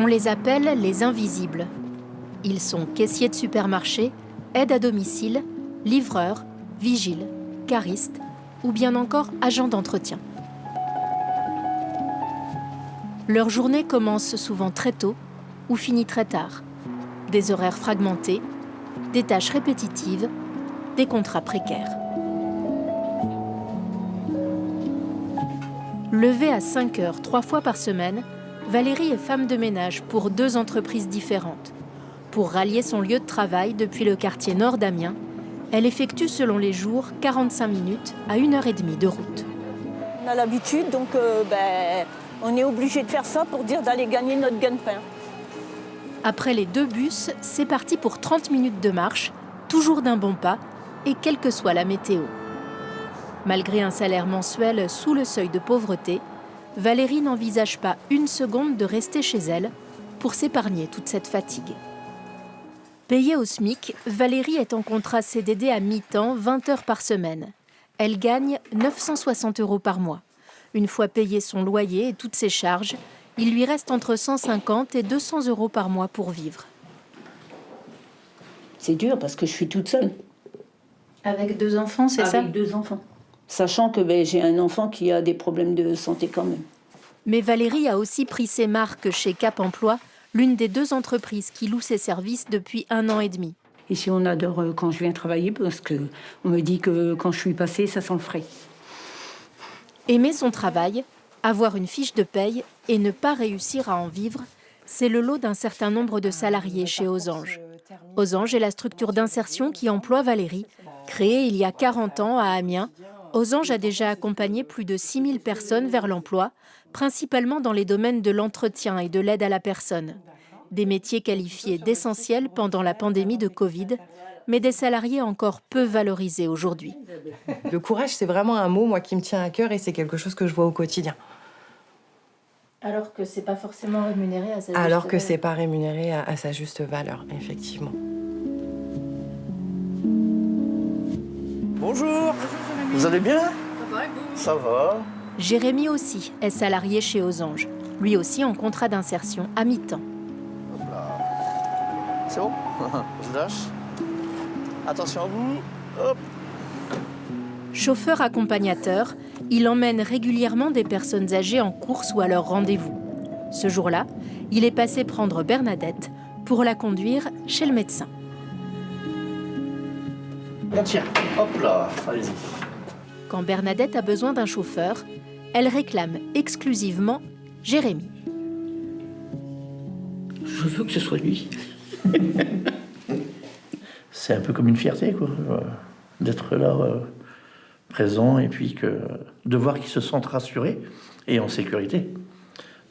les appelle les invisibles. Ils sont caissiers de supermarché, aides à domicile, livreurs, vigiles, caristes ou bien encore agents d'entretien. Leur journée commence souvent très tôt ou finit très tard. Des horaires fragmentés, des tâches répétitives, des contrats précaires. Levée à 5 heures 3 fois par semaine, Valérie est femme de ménage pour 2 entreprises différentes. Pour rallier son lieu de travail depuis le quartier nord d'Amiens, elle effectue selon les jours 45 minutes à 1h30 de route. On a l'habitude, donc on est obligé de faire ça pour dire d'aller gagner notre gagne-pain. Après les 2 bus, c'est parti pour 30 minutes de marche, toujours d'un bon pas, et quelle que soit la météo. Malgré un salaire mensuel sous le seuil de pauvreté, Valérie n'envisage pas une seconde de rester chez elle pour s'épargner toute cette fatigue. Payée au SMIC, Valérie est en contrat CDD à mi-temps, 20 heures par semaine. Elle gagne 960 € par mois. Une fois payé son loyer et toutes ses charges, il lui reste entre 150 et 200 € par mois pour vivre. C'est dur parce que je suis toute seule. Avec 2 enfants, c'est ça ? Avec 2 enfants. Sachant que j'ai un enfant qui a des problèmes de santé quand même. Mais Valérie a aussi pris ses marques chez Cap Emploi, l'une des 2 entreprises qui loue ses services depuis 1 an et demi. Ici, on adore quand je viens travailler parce qu'on me dit que quand je suis passée, ça sent le frais. Aimer son travail, avoir une fiche de paye et ne pas réussir à en vivre, c'est le lot d'un certain nombre de salariés chez Osange. Osange est la structure d'insertion qui emploie Valérie. Créée il y a 40 ans à Amiens, Osange a déjà accompagné plus de 6000 personnes vers l'emploi, principalement dans les domaines de l'entretien et de l'aide à la personne. Des métiers qualifiés d'essentiels pendant la pandémie de Covid, mais des salariés encore peu valorisés aujourd'hui. Le courage, c'est vraiment un mot, moi, qui me tient à cœur et c'est quelque chose que je vois au quotidien. Alors que c'est pas forcément rémunéré à sa juste valeur. Alors que c'est pas rémunéré à sa juste valeur, effectivement. Bonjour. Vous allez bien? Ça va et vous? Ça va. Jérémy aussi est salarié chez Osange, lui aussi en contrat d'insertion à mi-temps. Hop là. C'est bon? Je lâche. Attention à vous. Hop. Chauffeur accompagnateur, il emmène régulièrement des personnes âgées en course ou à leur rendez-vous. Ce jour-là, il est passé prendre Bernadette pour la conduire chez le médecin. On tient. Hop là. Allez-y. Quand Bernadette a besoin d'un chauffeur, elle réclame exclusivement Jérémy. Je veux que ce soit lui. C'est un peu comme une fierté, quoi, d'être là, présent, et puis de voir qu'ils se sentent rassurés et en sécurité.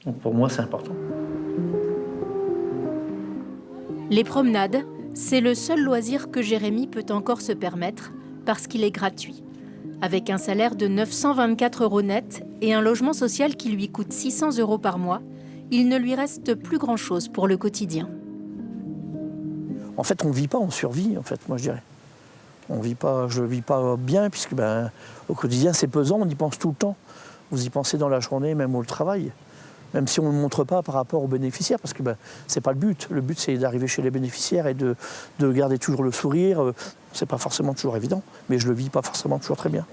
Donc pour moi, c'est important. Les promenades, c'est le seul loisir que Jérémy peut encore se permettre parce qu'il est gratuit. Avec un salaire de 924 € net et un logement social qui lui coûte 600 € par mois, il ne lui reste plus grand-chose pour le quotidien. En fait, on ne vit pas, on survit, en fait, moi je dirais. Je ne vis pas bien, puisque au quotidien, c'est pesant, on y pense tout le temps. Vous y pensez dans la journée, même au travail. Même si on ne le montre pas par rapport aux bénéficiaires, parce que ce n'est pas le but. Le but, c'est d'arriver chez les bénéficiaires et de garder toujours le sourire. Ce n'est pas forcément toujours évident, mais je ne le vis pas forcément toujours très bien.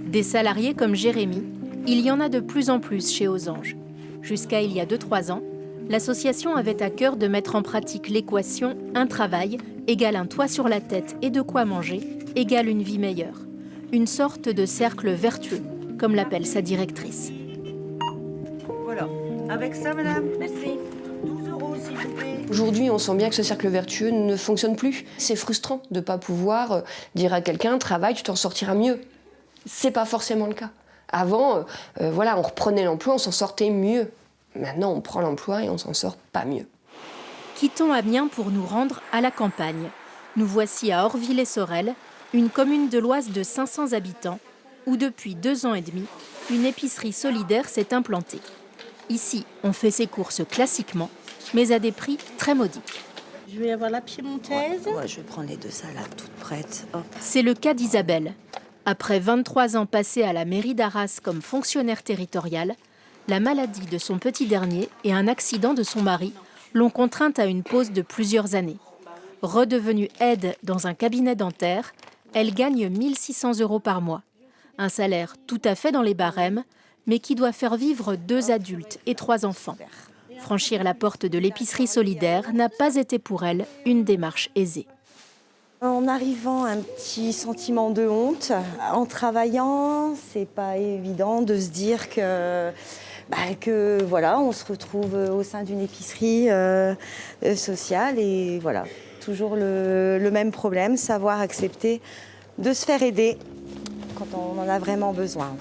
Des salariés comme Jérémy, il y en a de plus en plus chez Osange. Jusqu'à il y a 2-3 ans, l'association avait à cœur de mettre en pratique l'équation « un travail égale un toit sur la tête et de quoi manger égale une vie meilleure ». Une sorte de cercle vertueux, comme l'appelle sa directrice. Voilà. Avec ça, madame? Merci. 12 €, s'il vous plaît. Aujourd'hui, on sent bien que ce cercle vertueux ne fonctionne plus. C'est frustrant de ne pas pouvoir dire à quelqu'un « travaille, tu t'en sortiras mieux ». C'est pas forcément le cas. Avant, on reprenait l'emploi, on s'en sortait mieux. Maintenant, on prend l'emploi et on s'en sort pas mieux. Quittons Amiens pour nous rendre à la campagne. Nous voici à Orville-et-Sorel, une commune de l'Oise de 500 habitants, où depuis 2 ans et demi, une épicerie solidaire s'est implantée. Ici, on fait ses courses classiquement, mais à des prix très modiques. Je vais avoir la piémontaise. Ouais, je vais prendre les 2 salades toutes prêtes. Hop. C'est le cas d'Isabelle. Après 23 ans passés à la mairie d'Arras comme fonctionnaire territoriale, La maladie de son petit dernier et un accident de son mari l'ont contrainte à une pause de plusieurs années. Redevenue aide dans un cabinet dentaire, elle gagne 1 600 € par mois. Un salaire tout à fait dans les barèmes, mais qui doit faire vivre 2 adultes et 3 enfants. Franchir la porte de l'épicerie solidaire n'a pas été pour elle une démarche aisée. En arrivant, un petit sentiment de honte. En travaillant, c'est pas évident de se dire que voilà, on se retrouve au sein d'une épicerie sociale et voilà, toujours le même problème, savoir accepter de se faire aider quand on en a vraiment besoin.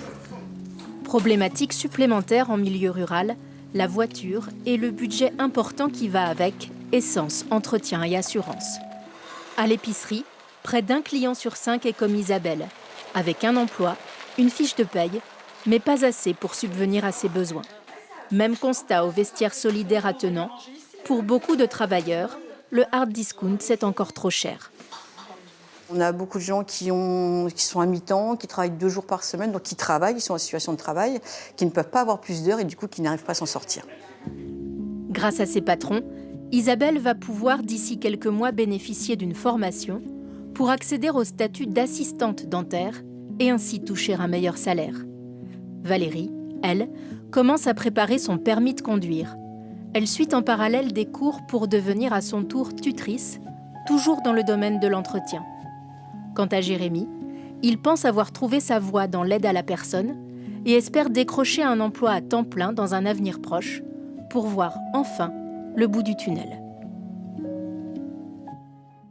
Problématique supplémentaire en milieu rural, la voiture et le budget important qui va avec, essence, entretien et assurance. À l'épicerie, près d'1 client sur 5 est comme Isabelle, avec un emploi, une fiche de paye, mais pas assez pour subvenir à ses besoins. Même constat au vestiaire solidaire attenant, pour beaucoup de travailleurs, le hard discount c'est encore trop cher. On a beaucoup de gens qui sont à mi-temps, qui travaillent 2 jours par semaine, donc qui travaillent, ils sont en situation de travail, qui ne peuvent pas avoir plus d'heures et du coup qui n'arrivent pas à s'en sortir. Grâce à ses patrons, Isabelle va pouvoir d'ici quelques mois bénéficier d'une formation pour accéder au statut d'assistante dentaire et ainsi toucher un meilleur salaire. Valérie, elle, commence à préparer son permis de conduire. Elle suit en parallèle des cours pour devenir à son tour tutrice, toujours dans le domaine de l'entretien. Quant à Jérémy, il pense avoir trouvé sa voie dans l'aide à la personne et espère décrocher un emploi à temps plein dans un avenir proche pour voir enfin le bout du tunnel.